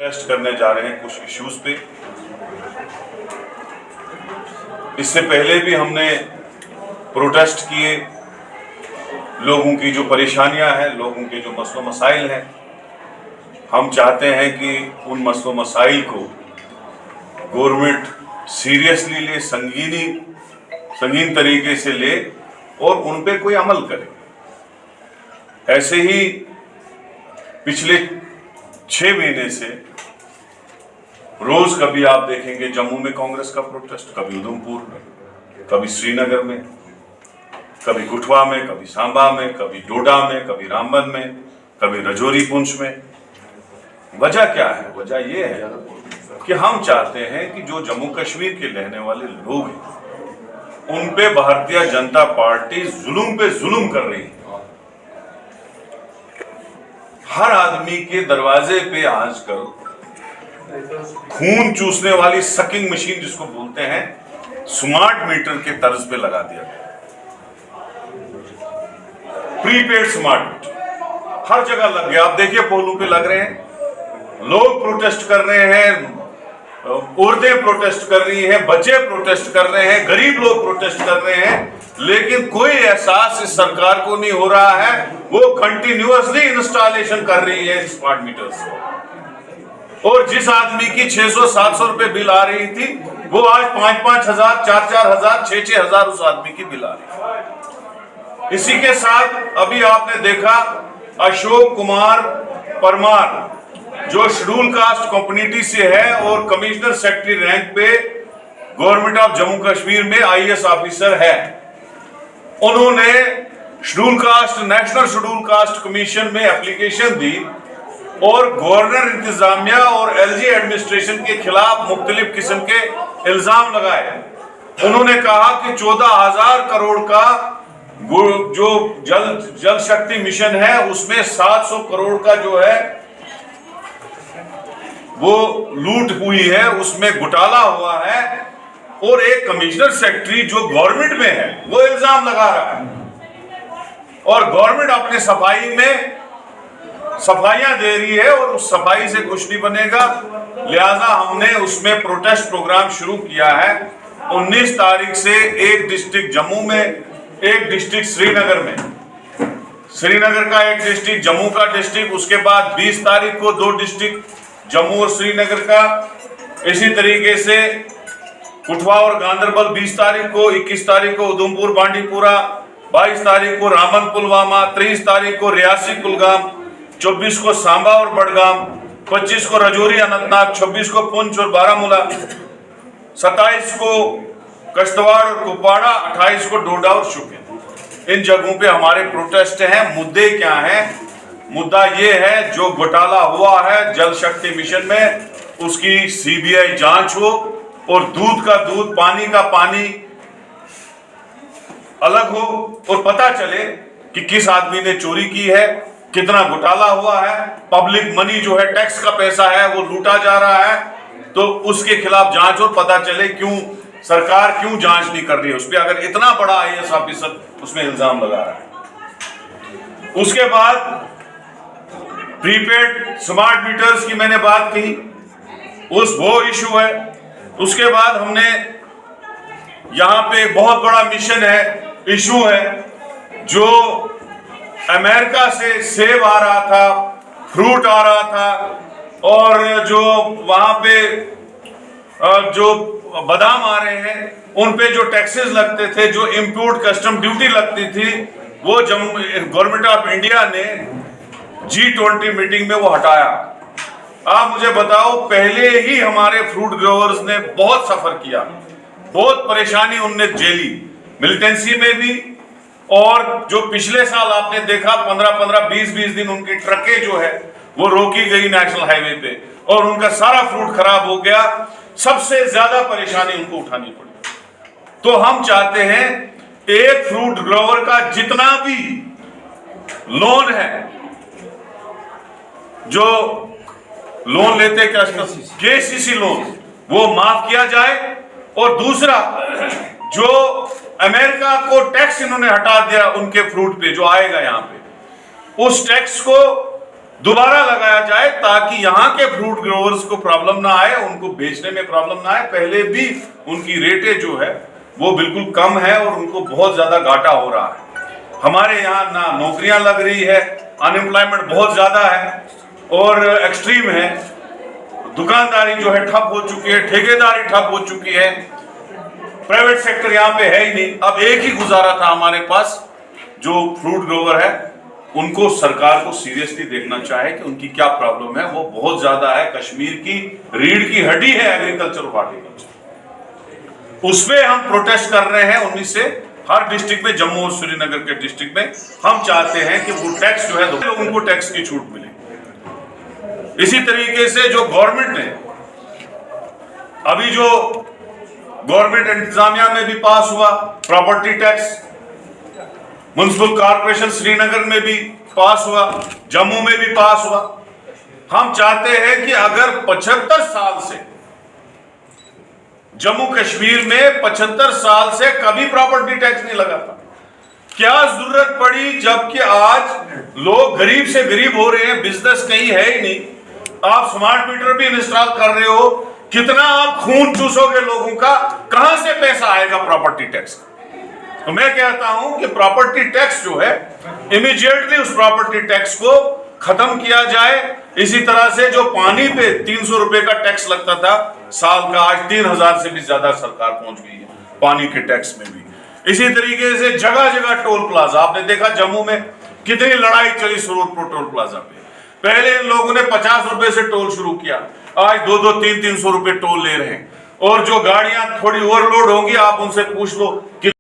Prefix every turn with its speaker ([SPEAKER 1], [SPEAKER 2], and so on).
[SPEAKER 1] Test करने जा रहे हैं कुछ इश्यूज पे। इससे पहले भी हमने प्रोटेस्ट किए, लोगों की जो परेशानियां हैं, लोगों के जो मसलो मसाइल हैं, हम चाहते हैं कि उन मसलो मसाइल को गवर्नमेंट सीरियसली ले, संगीन तरीके से ले और उन पे कोई अमल करे। ऐसे ही पिछले 6 महीने से रोज कभी आप देखेंगे जम्मू में कांग्रेस का प्रोटेस्ट, कभी उधमपुर में, कभी श्रीनगर में, कभी कुठवा में, कभी सांबा में, कभी डोडा में, कभी रामबन में, कभी रजौरी पुंछ में। वजह क्या है? वजह यह है कि हम चाहते हैं कि जो जम्मू कश्मीर के रहने वाले लोग हैं उन पे भारतीय जनता पार्टी जुल्म पे जुल्म कर रही है। हर आदमी के दरवाजे पे आजकल खून चूसने वाली सकिंग मशीन, जिसको बोलते हैं, स्मार्ट मीटर के तर्ज पे लगा दिया गया। प्रीपेड स्मार्ट मीटर हर जगह लग गया। आप देखिए पोलों पे लग रहे हैं, लोग प्रोटेस्ट कर रहे हैं, औरतें प्रोटेस्ट कर रही हैं, बच्चे प्रोटेस्ट कर रहे हैं, गरीब लोग प्रोटेस्ट कर रहे हैं, लेकिन कोई एहसास इस सरकार को नहीं हो रहा है। वो कंटिन्यूअसली इंस्टॉलेशन कर रही है स्मार्ट मीटर्स, और जिस आदमी की 600-700 रुपए बिल आ रही थी, वो आज 5-5 हजार, 4-4 हजार, 6-6 हजार उस आदमी की बिल आ रही है। इसी के साथ अभी आपने देखा अशोक कुमार परमार, जो शेड्यूल कास्ट कम्युनिटी से है और कमिश्नर सेक्रेटरी रैंक पे गवर्नमेंट ऑफ जम्मू कश्मीर में IAS ऑफिसर है, उन्होंने schedule caste, national schedule caste commission में एप्लीकेशन दी और गवर्नर इंतजामिया और LG एडमिनिस्ट्रेशन के खिलाफ मुख्तलिफ किस्म के इल्जाम लगाए। उन्होंने कहा कि 14,000 करोड़ का जो जल शक्ति मिशन है उसमें 700 करोड़ का जो है वो लूट हुई है, उसमें घोटाला हुआ है, और एक कमिश्नर सेक्रेटरी जो गवर्नमेंट में है वो इल्जाम लगा रहा है, और गवर्नमेंट अपने सफाई में सफाइयां दे रही है और उस सफाई से कुछ नहीं बनेगा। लिहाजा हमने उसमें प्रोटेस्ट प्रोग्राम शुरू किया है। 19 तारीख से एक डिस्ट्रिक्ट जम्मू में, एक डिस्ट्रिक्ट श्रीनगर में, श्रीनगर का एक डिस्ट्रिक्ट, जम्मू का डिस्ट्रिक्ट, उसके बाद 20 तारीख को 2 डिस्ट्रिक्ट जम्मू और श्रीनगर का, इसी तरीके से कुठवा और गांधरबल 20 तारीख को, 21 तारीख को उधमपुर बांडीपुरा, 22 तारीख को रामन पुलवामा, 23 तारीख को रियासी कुलगाम, 24 को सांबा और बडगाम, 25 को रजौरी अनंतनाग, 26 को पुंछ और बारामूला, 27 को कश्तवाड़ और कुपवाड़ा, 28 को डोडा और शोपियां। इन जगहों पे हमारे प्रोटेस्ट हैं। मुद्दे क्या हैं? मुद्दा ये है, जो घोटाला हुआ है जल शक्ति मिशन में, उसकी CBI जांच हो और दूध का दूध, पानी का पानी अलग हो, और पता चले कि किस आदमी ने चोरी की है, कितना घोटाला हुआ है, पब्लिक मनी जो है, टैक्स का पैसा है, वो लूटा जा रहा है, तो उसके खिलाफ जांच हो, पता चले क्यों सरकार क्यों जांच नहीं कर रही है उस पर, अगर इतना बड़ा IAS ऑफिसर उसमें इल्जाम लगा रहा है। उसके बाद प्रीपेड स्मार्ट मीटर्स की मैंने बात कही, वो इशू है। उसके बाद हमने यहां पे बहुत बड़ा मिशन है, इशू है, जो अमेरिका से सेब आ रहा था, फ्रूट आ रहा था, और जो वहां पे जो बादाम आ रहे हैं उन पे जो टैक्सेस लगते थे, जो इंपोर्ट कस्टम ड्यूटी लगती थी, वो गवर्नमेंट ऑफ इंडिया ने G20 मीटिंग में वो हटाया। आप मुझे बताओ, पहले ही हमारे फ्रूट ग्रोवर्स ने बहुत सफर किया, बहुत परेशानी उनने झेली, मिलिटेंसी में भी, और जो पिछले साल आपने देखा 15-15, 20-20 दिन उनकी ट्रकें जो है वो रोकी गई नेशनल हाईवे पे, और उनका सारा फ्रूट खराब हो गया। सबसे ज्यादा परेशानी उनको उठानी पड़ी। तो हम चाहते हैं एक फ्रूट ग्रोवर का जितना भी लोन है, जो लोन लेते KCC लोन, वो माफ किया जाए, और दूसरा जो अमेरिका को टैक्स इन्होंने हटा दिया उनके फ्रूट पे जो आएगा यहाँ पे, उस टैक्स को दोबारा लगाया जाए ताकि यहाँ के फ्रूट ग्रोवर्स को प्रॉब्लम ना आए, उनको बेचने में प्रॉब्लम ना आए। पहले भी उनकी रेटें जो है वो बिल्कुल कम है और उनको बहुत ज्यादा घाटा हो रहा है। हमारे यहाँ ना नौकरियां लग रही है, अनएम्प्लॉयमेंट बहुत ज्यादा है और एक्सट्रीम है। दुकानदारी जो है ठप हो चुकी है, ठेकेदारी ठप हो चुकी है, प्राइवेट सेक्टर यहाँ पे है ही नहीं। अब एक ही गुजारा था हमारे पास, जो फ्रूट ग्रोवर है उनको सरकार को सीरियसली देखना चाहिए कि उनकी क्या प्रॉब्लम है। वो बहुत ज्यादा है, कश्मीर की रीढ़ की हड्डी है एग्रीकल्चर और हॉर्टिकल्चर। उसमें हम प्रोटेस्ट कर रहे हैं 19 से हर डिस्ट्रिक्ट में, जम्मू और श्रीनगर के डिस्ट्रिक्ट में। हम चाहते हैं कि वो टैक्स जो है लोगों को टैक्स की छूट मिले। इसी तरीके से जो गवर्नमेंट ने अभी जो गवर्नमेंट इंतजामिया में भी पास हुआ property tax, municipal corporation Srinagar में भी पास हुआ, जम्मू में भी पास हुआ। हम चाहते हैं कि अगर 75 साल से जम्मू कश्मीर में 75 साल से कभी प्रॉपर्टी टैक्स नहीं लगा था, क्या जरूरत पड़ी जबकि आज लोग गरीब से गरीब हो रहे हैं, बिजनेस कहीं है ही नहीं, आप स्मार्ट मीटर भी इंस्टॉल कर रहे हो, कितना आप खून चूसोगे लोगों का, कहां से पैसा आएगा प्रॉपर्टी टैक्स का? तो मैं कहता हूं कि प्रॉपर्टी टैक्स जो है इमीडिएटली उस प्रॉपर्टी टैक्स को खत्म किया जाए। इसी तरह से जो पानी पे 300 रुपए का टैक्स लगता था साल का, आज 3000 से भी ज्यादा सरकार पहुंच गई है पानी के टैक्स में भी। इसी तरीके से जगह जगह टोल प्लाजा, आपने देखा जम्मू में कितनी लड़ाई चली सुरूरपुर टोल प्लाजा पे। पहले इन लोगों ने 50 रुपए से टोल शुरू किया, आज 200, 300 रुपए टोल ले रहे हैं। और जो गाड़ियां थोड़ी ओवरलोड होंगी, आप उनसे पूछ लो कि